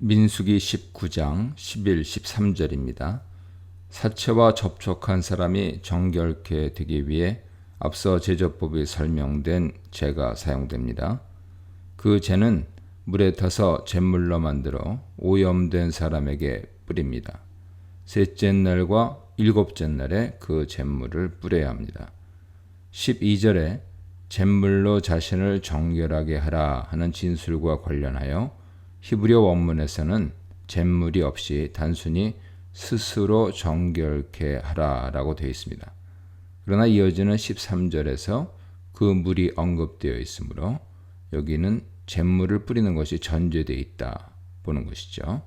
민수기 19장 11, 13절입니다. 사체와 접촉한 사람이 정결케 되기 위해 앞서 제조법이 설명된 재가 사용됩니다. 그 재는 물에 타서 잿물로 만들어 오염된 사람에게 뿌립니다. 셋째 날과 일곱째 날에 그 잿물을 뿌려야 합니다. 12절에 잿물로 자신을 정결하게 하라 하는 진술과 관련하여 히브리어 원문에서는 잿물이 없이 단순히 스스로 정결케 하라라고 되어 있습니다. 그러나 이어지는 13절에서 그 물이 언급되어 있으므로 여기는 잿물을 뿌리는 것이 전제되어 있다 보는 것이죠.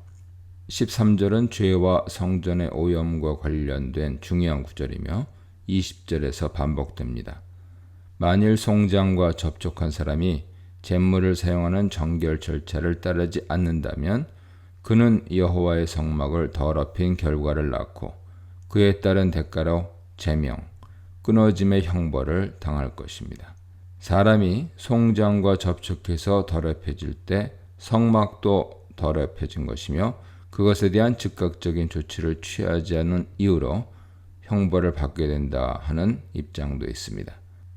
13절은 죄와 성전의 오염과 관련된 중요한 구절이며 20절에서 반복됩니다. 만일 송장과 접촉한 사람이 잿물을 사용하는 정결 절차를 따르지 않는다면 그는 여호와의 성막을 더럽힌 결과를 낳고 그에 따른 대가로 제명, 끊어짐의 형벌을 당할 것입니다. 사람이 송장과 접촉해서 더럽혀질 때 성막도 더럽혀진 것이며 그것에 대한 즉각적인 조치를 취하지 않은 이유로 형벌을 받게 된다 하는 입장도 있습니다.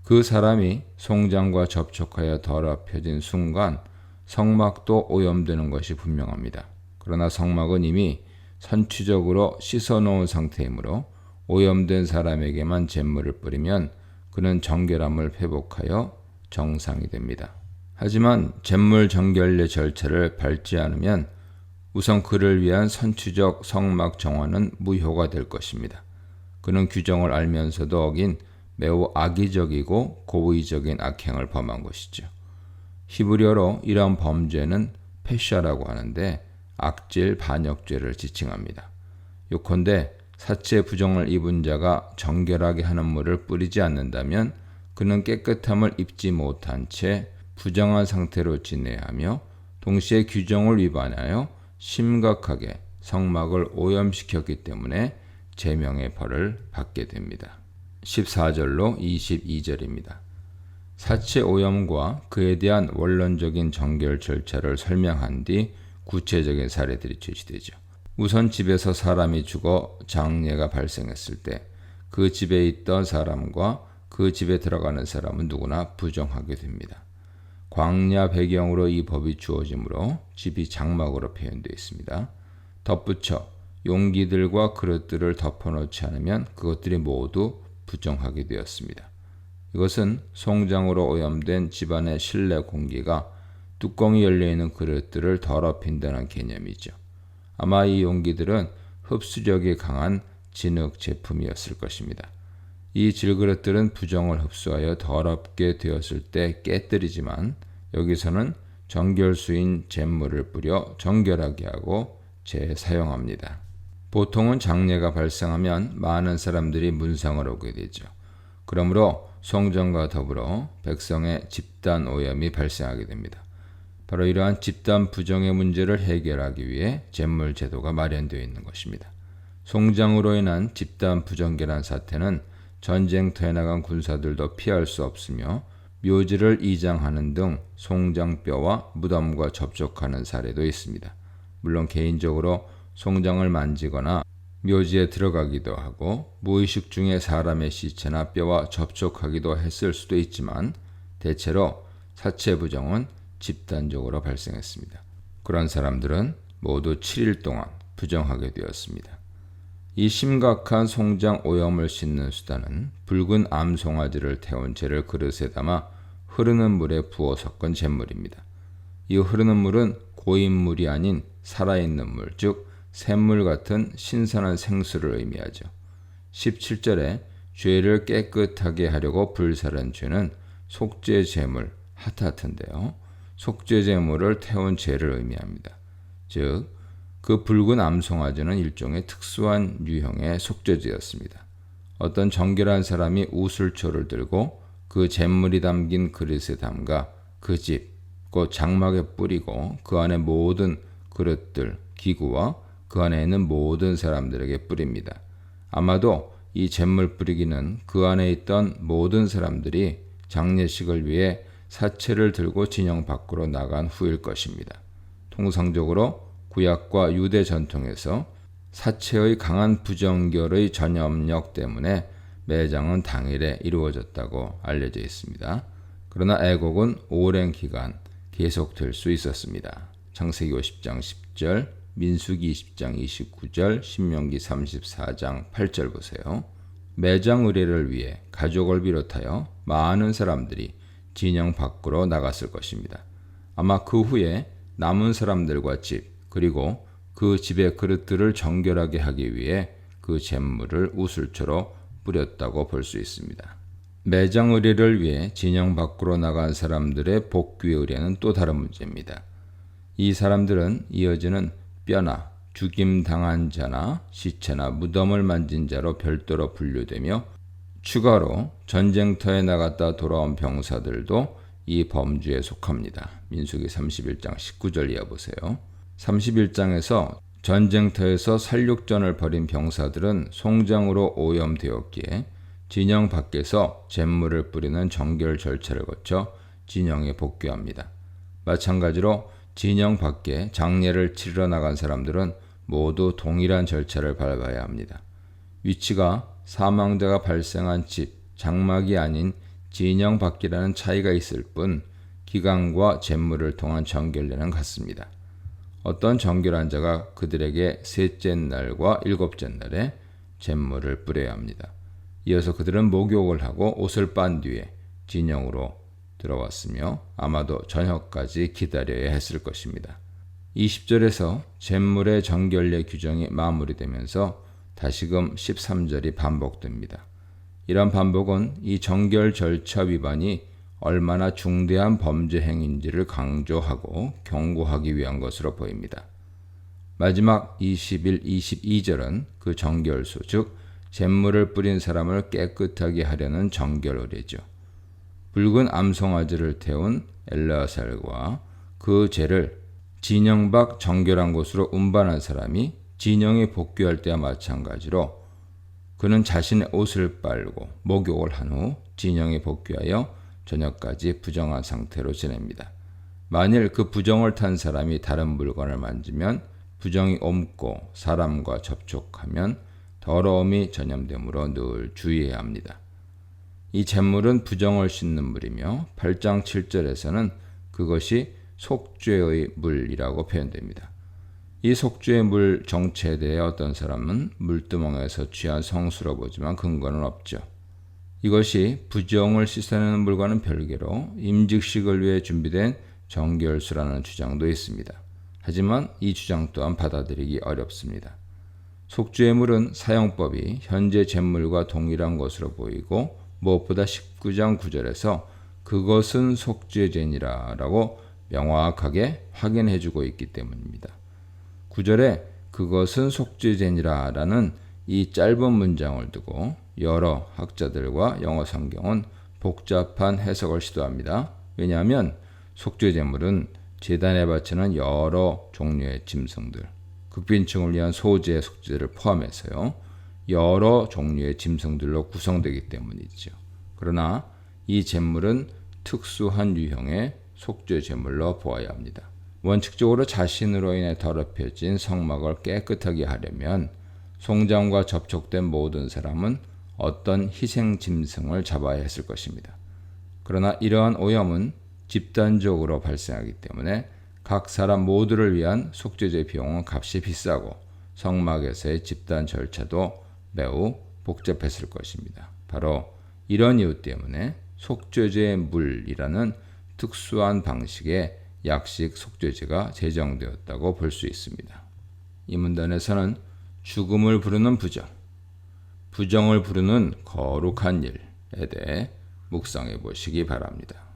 그 사람이 송장과 접촉하여 더럽혀진 순간 성막도 오염되는 것이 분명합니다. 그러나 성막은 이미 선취적으로 씻어놓은 상태이므로 오염된 사람에게만 잿물을 뿌리면 그는 정결함을 회복하여 정상이 됩니다. 하지만 잿물 정결례 절차를 밟지 않으면 우선 그를 위한 선취적 성막 정화는 무효가 될 것입니다. 그는 규정을 알면서도 어긴 매우 악의적이고 고의적인 악행을 범한 것이죠. 히브리어로 이러한 범죄는 페샤라고 하는데 악질 반역죄를 지칭합니다. 요컨대 사체 부정을 입은 자가 정결하게 하는 물을 뿌리지 않는다면 그는 깨끗함을 입지 못한 채 부정한 상태로 지내야 하며 동시에 규정을 위반하여 심각하게 성막을 오염시켰기 때문에 제명의 벌을 받게 됩니다. 14절로 22절입니다. 사체 오염과 그에 대한 원론적인 정결 절차를 설명한 뒤 구체적인 사례들이 제시되죠. 우선 집에서 사람이 죽어 장례가 발생했을 때 그 집에 있던 사람과 그 집에 들어가는 사람은 누구나 부정하게 됩니다. 광야 배경으로 이 법이 주어지므로 집이 장막으로 표현되어 있습니다. 덧붙여 용기들과 그릇들을 덮어놓지 않으면 그것들이 모두 부정하게 되었습니다. 이것은 송장으로 오염된 집안의 실내 공기가 뚜껑이 열려있는 그릇들을 더럽힌다는 개념이죠. 아마 이 용기들은 흡수력이 강한 진흙 제품이었을 것입니다. 이 질그릇들은 부정을 흡수하여 더럽게 되었을 때 깨뜨리지만 여기서는 정결수인 잿물을 뿌려 정결하게 하고 재사용합니다. 보통은 장례가 발생하면 많은 사람들이 문상을 오게 되죠. 그러므로 송장과 더불어 백성의 집단 오염이 발생하게 됩니다. 바로 이러한 집단 부정의 문제를 해결하기 위해 잿물 제도가 마련되어 있는 것입니다. 송장으로 인한 집단 부정결한 사태는 전쟁터에 나간 군사들도 피할 수 없으며 묘지를 이장하는 등 송장뼈와 무덤과 접촉하는 사례도 있습니다. 물론 개인적으로 송장을 만지거나 묘지에 들어가기도 하고 무의식 중에 사람의 시체나 뼈와 접촉하기도 했을 수도 있지만 대체로 사체 부정은 집단적으로 발생했습니다. 그런 사람들은 모두 7일 동안 부정하게 되었습니다. 이 심각한 송장 오염을 씻는 수단은 붉은 암송아지를 태운 재를 그릇에 담아 흐르는 물에 부어 섞은 잿물입니다. 이 흐르는 물은 고인물이 아닌 살아있는 물, 즉 샘물 같은 신선한 생수를 의미하죠. 17절에 죄를 깨끗하게 하려고 불사른 죄는 속죄제물, 하타트인데요. 속죄제물을 태운 죄를 의미합니다. 즉, 그 붉은 암송아지는 일종의 특수한 유형의 속죄제였습니다. 어떤 정결한 사람이 우슬초를 들고 그 잿물이 담긴 그릇에 담가 그 집, 곧 장막에 뿌리고 그 안에 모든 그릇들, 기구와 그 안에 있는 모든 사람들에게 뿌립니다. 아마도 이 잿물 뿌리기는 그 안에 있던 모든 사람들이 장례식을 위해 사체를 들고 진영 밖으로 나간 후일 것입니다. 통상적으로 구약과 유대 전통에서 사체의 강한 부정결의 전염력 때문에 매장은 당일에 이루어졌다고 알려져 있습니다. 그러나 애곡은 오랜 기간 계속될 수 있었습니다. 창세기 50장 10절, 민수기 20장 29절, 신명기 34장 8절 보세요. 매장 의례를 위해 가족을 비롯하여 많은 사람들이 진영 밖으로 나갔을 것입니다. 아마 그 후에 남은 사람들과 집, 그리고 그 집의 그릇들을 정결하게 하기 위해 그 잿물을 우슬초로 뿌렸다고 볼 수 있습니다. 매장 의례를 위해 진영 밖으로 나간 사람들의 복귀 의례는 또 다른 문제입니다. 이 사람들은 이어지는 뼈나 죽임당한 자나 시체나 무덤을 만진 자로 별도로 분류되며 추가로 전쟁터에 나갔다 돌아온 병사들도 이 범주에 속합니다. 민수기 31장 19절 이어보세요. 31장에서 전쟁터에서 살육전을 벌인 병사들은 송장으로 오염되었기에 진영 밖에서 잿물을 뿌리는 정결 절차를 거쳐 진영에 복귀합니다. 마찬가지로 진영 밖에 장례를 치르러 나간 사람들은 모두 동일한 절차를 밟아야 합니다. 위치가 사망자가 발생한 집, 장막이 아닌 진영 밖이라는 차이가 있을 뿐 기간과 잿물을 통한 정결례는 같습니다. 어떤 정결한 자가 그들에게 셋째 날과 일곱째 날에 잿물을 뿌려야 합니다. 이어서 그들은 목욕을 하고 옷을 빤 뒤에 진영으로 들어왔으며 아마도 저녁까지 기다려야 했을 것입니다. 20절에서 잿물의 정결례 규정이 마무리되면서 다시금 13절이 반복됩니다. 이런 반복은 이 정결 절차 위반이 얼마나 중대한 범죄 행위인지를 강조하고 경고하기 위한 것으로 보입니다. 마지막 21, 22절은 그 정결수, 즉 잿물을 뿌린 사람을 깨끗하게 하려는 정결 의례죠. 붉은 암송아지를 태운 엘르아살과 그 죄를 진영 밖 정결한 곳으로 운반한 사람이 진영에 복귀할 때와 마찬가지로 그는 자신의 옷을 빨고 목욕을 한 후 진영에 복귀하여 저녁까지 부정한 상태로 지냅니다. 만일 그 부정을 탄 사람이 다른 물건을 만지면 부정이 옮고 사람과 접촉하면 더러움이 전염되므로 늘 주의해야 합니다. 이 잿물은 부정을 씻는 물이며 8장 7절에서는 그것이 속죄의 물이라고 표현됩니다. 이 속죄의 물 정체에 대해 어떤 사람은 물두멍에서 취한 성수로 보지만 근거는 없죠. 이것이 부정을 씻어내는 물과는 별개로 임직식을 위해 준비된 정결수라는 주장도 있습니다. 하지만 이 주장 또한 받아들이기 어렵습니다. 속죄의 물은 사용법이 현재 잿물과 동일한 것으로 보이고 무엇보다 19장 9절에서 그것은 속죄제니라 라고 명확하게 확인해주고 있기 때문입니다. 9절에 그것은 속죄제니라 라는 이 짧은 문장을 두고 여러 학자들과 영어 성경은 복잡한 해석을 시도합니다. 왜냐하면 속죄제물은 제단에 바치는 여러 종류의 짐승들, 극빈층을 위한 소재의 속죄제를 포함해서요, 여러 종류의 짐승들로 구성되기 때문이죠. 그러나 이 제물은 특수한 유형의 속죄 제물로 보아야 합니다. 원칙적으로 자신으로 인해 더럽혀진 성막을 깨끗하게 하려면 송장과 접촉된 모든 사람은 어떤 희생 짐승을 잡아야 했을 것입니다. 그러나 이러한 오염은 집단적으로 발생하기 때문에 각 사람 모두를 위한 속죄제 비용은 값이 비싸고 성막에서의 집단 절차도 매우 복잡했을 것입니다. 바로 이런 이유 때문에 속죄제의 물이라는 특수한 방식의 약식 속죄제가 제정되었다고 볼 수 있습니다. 이 문단에서는 죽음을 부르는 부정, 부정을 부르는 거룩한 일에 대해 묵상해 보시기 바랍니다.